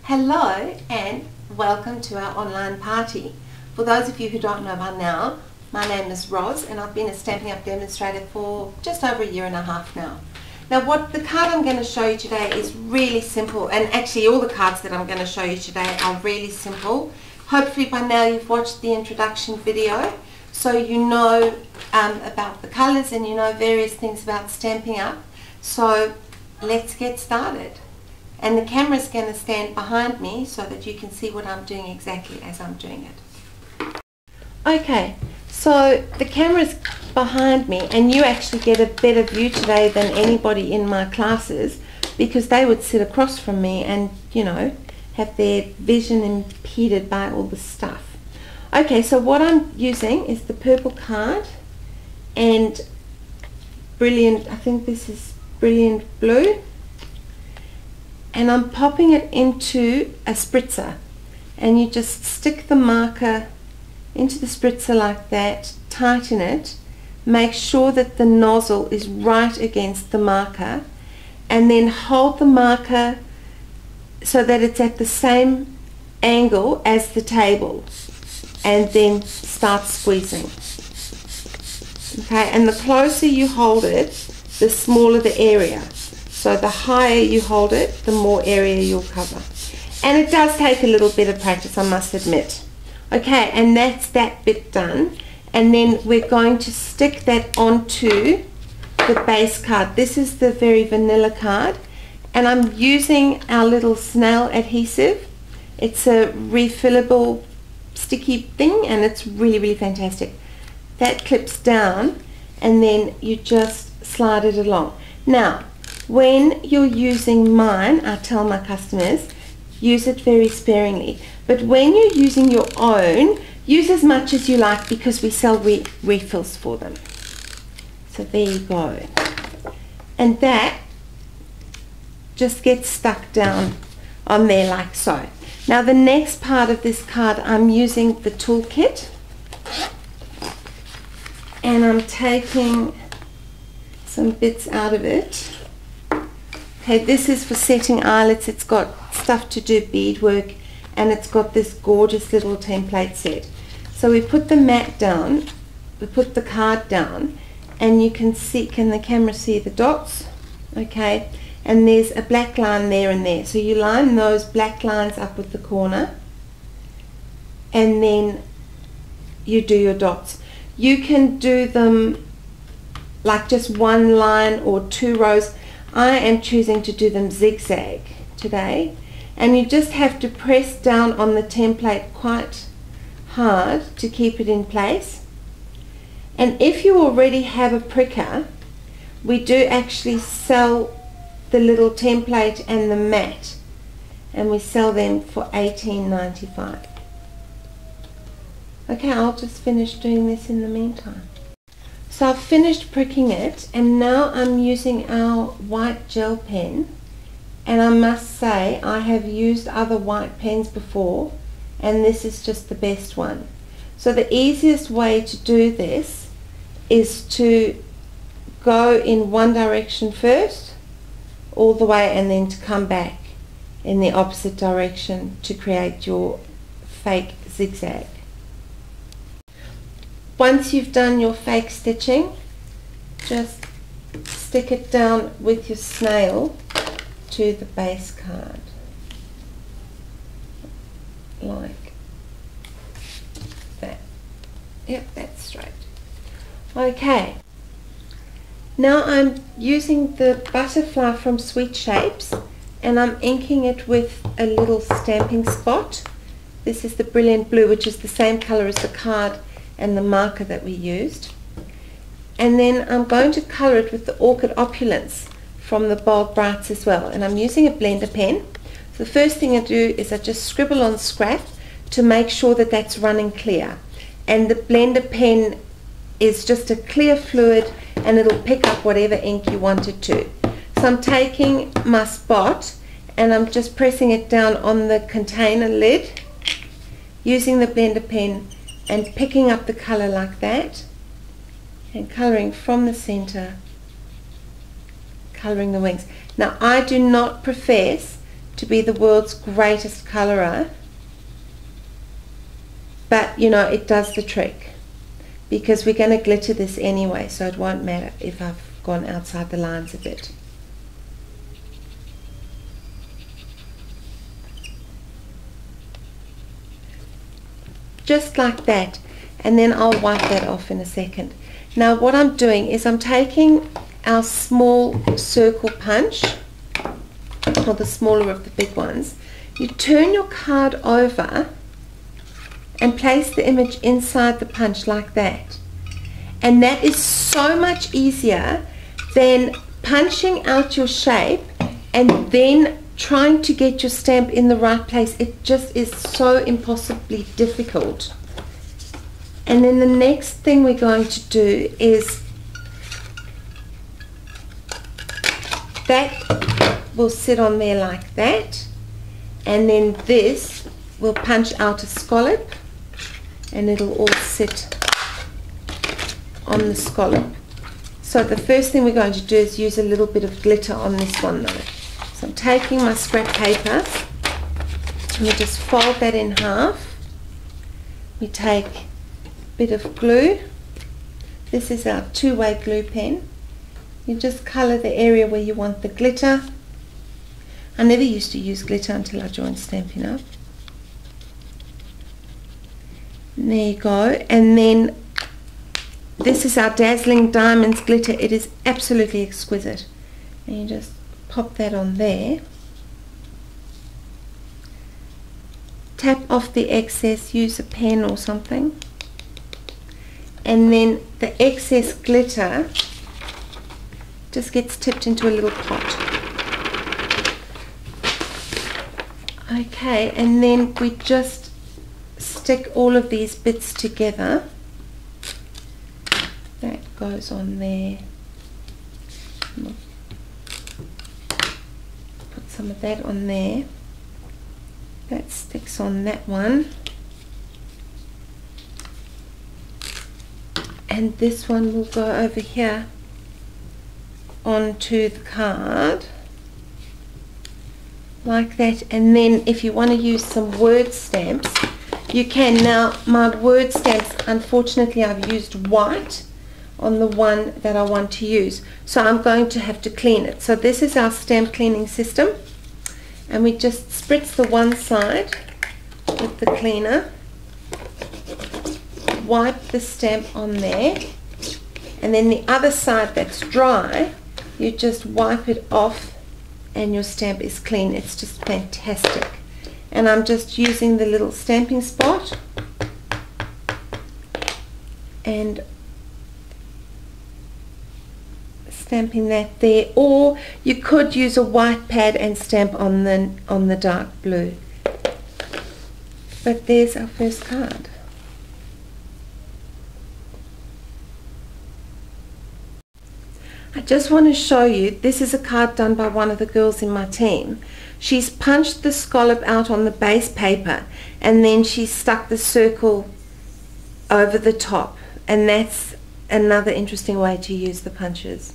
Hello and welcome to our online party. For those of you who don't know by now, my name is Roz and I've been a Stampin' Up! Demonstrator for just over a year and a half now. Now what the card I'm going to show you today is really simple, and actually all the cards that I'm going to show you today are really simple. Hopefully by now you've watched the introduction video, so you know about the colours and you know various things about Stampin' Up! So let's get started. And the camera is going to stand behind me so that you can see what I'm doing exactly as I'm doing it. Okay, so the camera's behind me and you actually get a better view today than anybody in my classes, because they would sit across from me and, you know, have their vision impeded by all the stuff. Okay, so what I'm using is the purple card and Brilliant, I think this is Brilliant Blue. And I'm popping it into a spritzer, and you just stick the marker into the spritzer like that, tighten it, make sure that the nozzle is right against the marker, and then hold the marker so that it's at the same angle as the table, and then start squeezing. Okay, and the closer you hold it, the smaller the area. So the higher you hold it, the more area you'll cover. And it does take a little bit of practice, I must admit. Okay, and that's that bit done. And then we're going to stick that onto the base card. This is the very vanilla card. And I'm using our little snail adhesive. It's a refillable sticky thing and it's really, really fantastic. That clips down and then you just slide it along. Now, when you're using mine, I tell my customers, use it very sparingly. But when you're using your own, use as much as you like, because we sell refills for them. So there you go. And that just gets stuck down on there like so. Now the next part of this card, I'm using the toolkit. And I'm taking some bits out of it. Okay, this is for setting eyelets. It's got stuff to do beadwork, and it's got this gorgeous little template set. So we put the mat down, we put the card down, and you can see, can the camera see the dots? Okay, and there's a black line there and there. So you line those black lines up with the corner, and then you do your dots. You can do them like just one line or two rows. I am choosing to do them zigzag today, and you just have to press down on the template quite hard to keep it in place. And if you already have a pricker, we do actually sell the little template and the mat, and we sell them for $18.95. Okay, I'll just finish doing this in the meantime. So I've finished pricking it, and now I'm using our white gel pen, and I must say I have used other white pens before, and this is just the best one. So the easiest way to do this is to go in one direction first, all the way, and then to come back in the opposite direction to create your fake zigzag. Once you've done your fake stitching, just stick it down with your snail to the base card, like that. Yep, that's straight. Okay, now I'm using the butterfly from Sweet Shapes, and I'm inking it with a little stamping spot. This is the Brilliant Blue, which is the same color as the card and the marker that we used. And then I'm going to colour it with the Orchid Opulence from the Bold Brights as well, and I'm using a blender pen. So the first thing I do is I just scribble on scrap to make sure that that's running clear, and the blender pen is just a clear fluid and it'll pick up whatever ink you want it to. So I'm taking my spot and I'm just pressing it down on the container lid using the blender pen and picking up the colour like that, and colouring from the centre, colouring the wings. Now I do not profess to be the world's greatest colourer, but you know, it does the trick, because we're going to glitter this anyway, so it won't matter if I've gone outside the lines a bit. Just like that, and then I'll wipe that off in a second. Now what I'm doing is I'm taking our small circle punch, or the smaller of the big ones. You turn your card over and place the image inside the punch like that, and that is so much easier than punching out your shape and then trying to get your stamp in the right place. It just is so impossibly difficult. And then the next thing we're going to do is that will sit on there like that, and then this will punch out a scallop, and it'll all sit on the scallop. So the first thing we're going to do is use a little bit of glitter on this one though. So I'm taking my scrap paper, and we just fold that in half. We take a bit of glue. This is our two-way glue pen. You just colour the area where you want the glitter. I never used to use glitter until I joined Stampin' Up. And there you go. And then this is our Dazzling Diamonds glitter. It is absolutely exquisite. And you just pop that on there. Tap off the excess, use a pen or something. And then the excess glitter just gets tipped into a little pot. Okay, and then we just stick all of these bits together. That goes on there. Put some of that on there. That sticks on that one. And this one will go over here onto the card like that. And then if you want to use some word stamps, you can. Now my word stamps, unfortunately I've used white on the one that I want to use, so I'm going to have to clean it. So this is our stamp cleaning system, and we just spritz the one side with the cleaner, wipe the stamp on there, and then the other side that's dry, you just wipe it off and your stamp is clean. It's just fantastic. And I'm just using the little stamping spot and stamping that there, or you could use a white pad and stamp on the dark blue. But there's our first card. I just want to show you, this is a card done by one of the girls in my team. She's punched the scallop out on the base paper, and then she stuck the circle over the top, and that's another interesting way to use the punches.